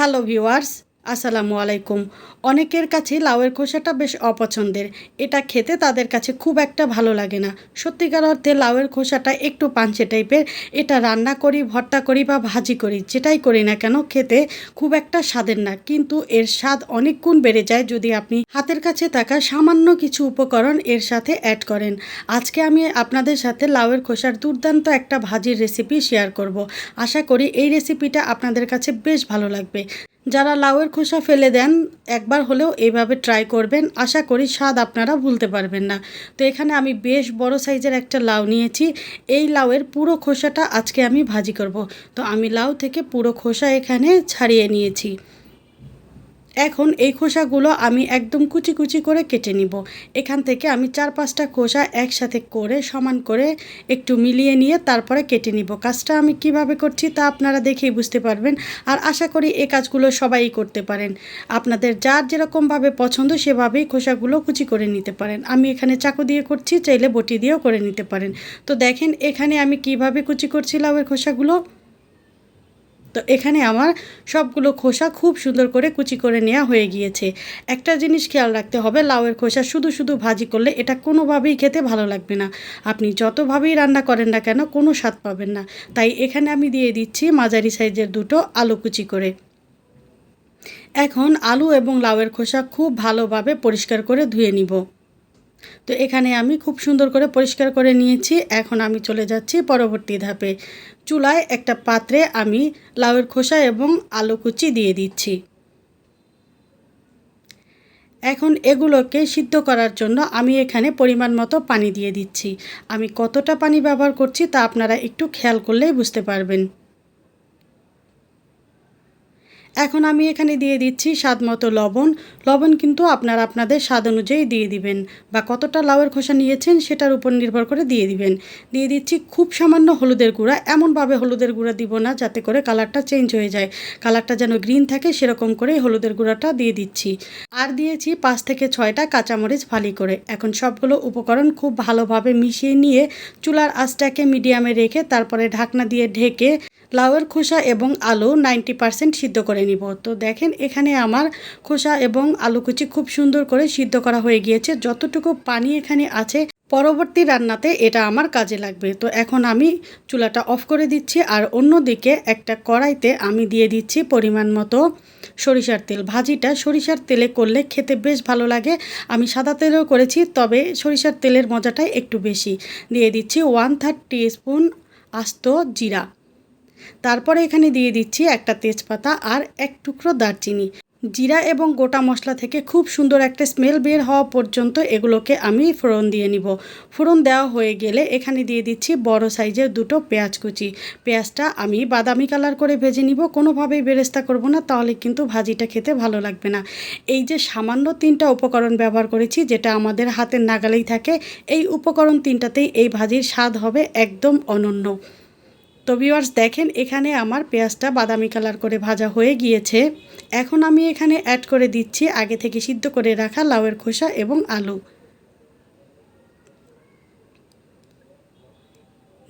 Hello viewers, আসসালামু আলাইকুম। অনেকের কাছে লাউয়ের খোসাটা বেশ অপছন্দের। এটা খেতে তাদের কাছে খুব একটা ভালো লাগে না। সত্যিকার অর্থে লাউয়ের খোসাটা একটু পানচে টাইপের। এটা রান্না করি, ভর্তা করি বা ভাজি করি, যেটাই করি না কেন খেতে খুব একটা স্বাদের না। কিন্তু এর স্বাদ অনেক গুণ বেড়ে যায় যদি আপনি হাতের কাছে থাকা সামান্য কিছু উপকরণ এর সাথে অ্যাড করেন। আজকে আমি আপনাদের সাথে লাউয়ের খোসার দুর্দান্ত একটা ভাজির রেসিপি শেয়ার করব। আশা করি এই রেসিপিটা আপনাদের কাছে বেশ ভালো লাগবে। যারা লাউয়ের খোসা ফেলে দেন একবার হলেও এইভাবে ট্রাই করবেন, আশা করি স্বাদ আপনারা ভুলতে পারবেন না। তো এখানে আমি বেশ বড় সাইজের একটা লাউ নিয়েছি। এই লাউয়ের পুরো খোসাটা আজকে আমি ভাজি করব। তো আমি লাউ থেকে পুরো খোসা এখানে ছাড়িয়ে নিয়েছি। এখন এই খোসাগুলো আমি একদম কুচি কুচি করে কেটে নিব। এখান থেকে আমি 4-5টা খোসা একসাথে করে সমান করে একটু মিলিয়ে নিয়ে তারপরে কেটে নিব। কাজটা আমি কিভাবে করছি তা আপনারা দেখেই বুঝতে পারবেন। আর আশা করি এই কাজগুলো সবাই করতে পারেন। আপনাদের যার যেরকমভাবে পছন্দ সেভাবেই খোসাগুলো কুচি করে নিতে পারেন। আমি এখানে চাকু দিয়ে করছি, চাইলে বটি দিয়েও করে নিতে পারেন। তো দেখেন এখানে আমি কিভাবে কুচি করছি লাউয়ের খোসাগুলো। তো এখানে আমার সবগুলো খোসা খুব সুন্দর করে কুচি করে নেওয়া হয়ে গিয়েছে। একটা জিনিস খেয়াল রাখতে হবে, লাউয়ের খোসা শুধু শুধু ভাজি করলে এটা কোনোভাবেই খেতে ভালো লাগবে না। আপনি যতভাবেই রান্না করেন না কেন কোনো স্বাদ পাবেন না। তাই এখানে আমি দিয়ে দিচ্ছি মাঝারি সাইজের দুটো আলু কুচি করে। এখন আলু এবং লাউয়ের খোসা খুব ভালোভাবে পরিষ্কার করে ধুয়ে নিব। তো এখানে আমি খুব সুন্দর করে পরিষ্কার করে নিয়েছি। এখন আমি চলে যাচ্ছি পরবর্তী ধাপে। চুলায় একটা পাত্রে আমি লাউয়ের খোসা এবং আলু কুচি দিয়ে দিচ্ছি। এখন এগুলোকে সিদ্ধ করার জন্য আমি এখানে পরিমাণ মতো পানি দিয়ে দিচ্ছি। আমি কতটা পানি ব্যবহার করছি তা আপনারা একটু খেয়াল করলেই বুঝতে পারবেন। এখন আমি এখানে দিয়ে দিচ্ছি স্বাদ মতো লবণ। লবণ কিন্তু আপনারা আপনাদের স্বাদ অনুযায়ী দিয়ে দিবেন, বা কতটা লাউয়ের খোসা নিয়েছেন সেটার উপর নির্ভর করে দিয়ে দিবেন। দিয়ে দিচ্ছি খুব সামান্য হলুদের গুঁড়া। এমনভাবে হলুদের গুঁড়া দিব না যাতে করে কালারটা চেঞ্জ হয়ে যায়, কালারটা যেন গ্রিন থাকে সেরকম করেই হলুদের গুঁড়াটা দিয়ে দিচ্ছি। আর দিয়েছি 5 থেকে 6টা কাঁচামরিচ ফালি করে। এখন সবগুলো উপকরণ খুব ভালোভাবে মিশিয়ে নিয়ে চুলার আঁচটাকে মিডিয়ামে রেখে তারপরে ঢাকনা দিয়ে ঢেকে লাউয়ের খোসা এবং আলু 90% সিদ্ধ করে নিব। তো দেখেন এখানে আমার খোসা এবং আলু কুচি খুব সুন্দর করে সিদ্ধ করা হয়ে গিয়েছে। যতটুকু পানি এখানে আছে পরবর্তী রান্নাতে এটা আমার কাজে লাগবে। তো এখন আমি চুলাটা অফ করে দিচ্ছি। আর অন্যদিকে একটা কড়াইতে আমি দিয়ে দিচ্ছি পরিমাণ মতো সরিষার তেল। ভাজিটা সরিষার তেলে করলে খেতে বেশ ভালো লাগে। আমি সাদা তেলেও করেছি, তবে সরিষার তেলের মজাটাই একটু বেশি। দিয়ে দিচ্ছি 1/3 টিস্পুন আস্ত জিরা। তারপরে এখানে দিয়ে দিচ্ছি একটা তেজপাতা আর এক টুকরো দারচিনি। জিরা এবং গোটা মশলা থেকে খুব সুন্দর একটা স্মেল বের হওয়া পর্যন্ত এগুলোকে আমি ফোড়ন দিয়ে নিব। ফোড়ন দেওয়া হয়ে গেলে এখানে দিয়ে দিচ্ছি বড় সাইজের দুটো পেঁয়াজ কুচি। পেঁয়াজটা আমি বাদামি কালার করে ভেজে নিব, কোনোভাবেই বেরেস্তা করব না, তাহলে কিন্তু ভাজিটা খেতে ভালো লাগবে না। এই যে সামান্য 3টা উপকরণ ব্যবহার করেছি, যেটা আমাদের হাতের নাগালেই থাকে, এই উপকরণ 3টাতেই এই ভাজির স্বাদ হবে একদম অনন্য। তো ভিউয়ার্স দেখেন এখানে আমার পেঁয়াজটা বাদামি কালার করে ভাজা হয়ে গিয়েছে। এখন আমি এখানে অ্যাড করে দিচ্ছি আগে থেকে সিদ্ধ করে রাখা লাউয়ের খোসা এবং আলু।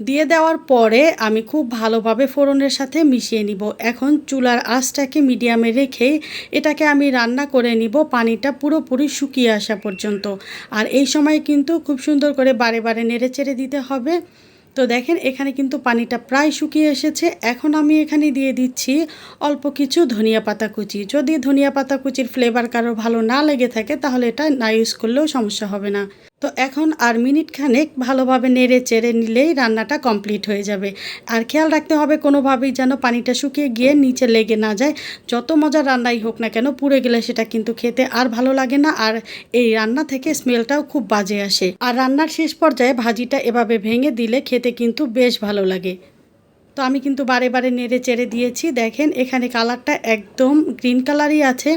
দিয়ে দেওয়ার পরে আমি খুব ভালোভাবে ফোড়নের সাথে মিশিয়ে নিব। এখন চুলার আঁচটাকে মিডিয়ামে রেখেই এটাকে আমি রান্না করে নিব পানিটা পুরোপুরি শুকিয়ে আসা পর্যন্ত। আর এই সময় কিন্তু খুব সুন্দর করে বারে বারে নেড়ে চেড়ে দিতে হবে। তো দেখেন এখানে কিন্তু পানিটা প্রায় শুকিয়ে এসেছে। এখন আমি এখানে দিয়ে দিচ্ছি অল্প কিছু ধনিয়া পাতা কুচি। যদি ধনিয়া পাতা কুচির ফ্লেভার কারো ভালো না লেগে থাকে তাহলে এটা না ইউজ করলেও সমস্যা হবে না। তো এখন আর মিনিট খানেক ভালোভাবে নেড়ে চেড়ে নিলেই রান্নাটা কমপ্লিট হয়ে যাবে। আর খেয়াল রাখতে হবে কোনোভাবেই যেন পানিটা শুকিয়ে গিয়ে নিচে লেগে না যায়। যত মজার রান্নাই হোক না কেন পুড়ে গেলে সেটা কিন্তু খেতে আর ভালো লাগে না, আর এই রান্না থেকে স্মেলটাও খুব বাজে আসে। আর রান্নার শেষ পর্যায়ে ভাজিটা এভাবে ভেঙে দিলে খেতে কিন্তু বেশ ভালো লাগে। তো আমি কিন্তু বারে বারে নেড়ে চেড়ে দিয়েছি। দেখেন এখানে কালারটা একদম গ্রিন কালারই আছে,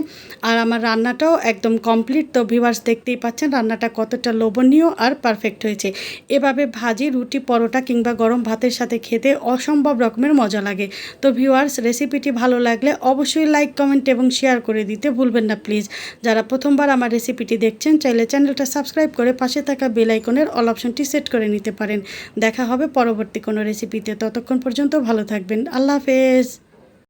আর আমার রান্নাটাও একদম কমপ্লিট। তো ভিউয়ার্স দেখতেই পাচ্ছেন রান্নাটা কতটা লোভনীয় আর পারফেক্ট হয়েছে। এভাবে ভাজি রুটি পরোটা কিংবা গরম ভাতের সাথে খেতে অসম্ভব রকমের মজা লাগে। তো ভিউয়ার্স রেসিপিটি ভালো লাগলে অবশ্যই লাইক কমেন্ট এবং শেয়ার করে দিতে ভুলবেন না প্লিজ। যারা প্রথমবার আমার রেসিপিটি দেখছেন চাইলে চ্যানেলটা সাবস্ক্রাইব করে পাশে থাকা বেল আইকনের অল অপশনটি সেট করে নিতে পারেন। দেখা হবে পরবর্তী কোনো রেসিপিতে। ততক্ষণ পর্যন্ত ভালো থাকবেন। আল্লাহ হাফেজ।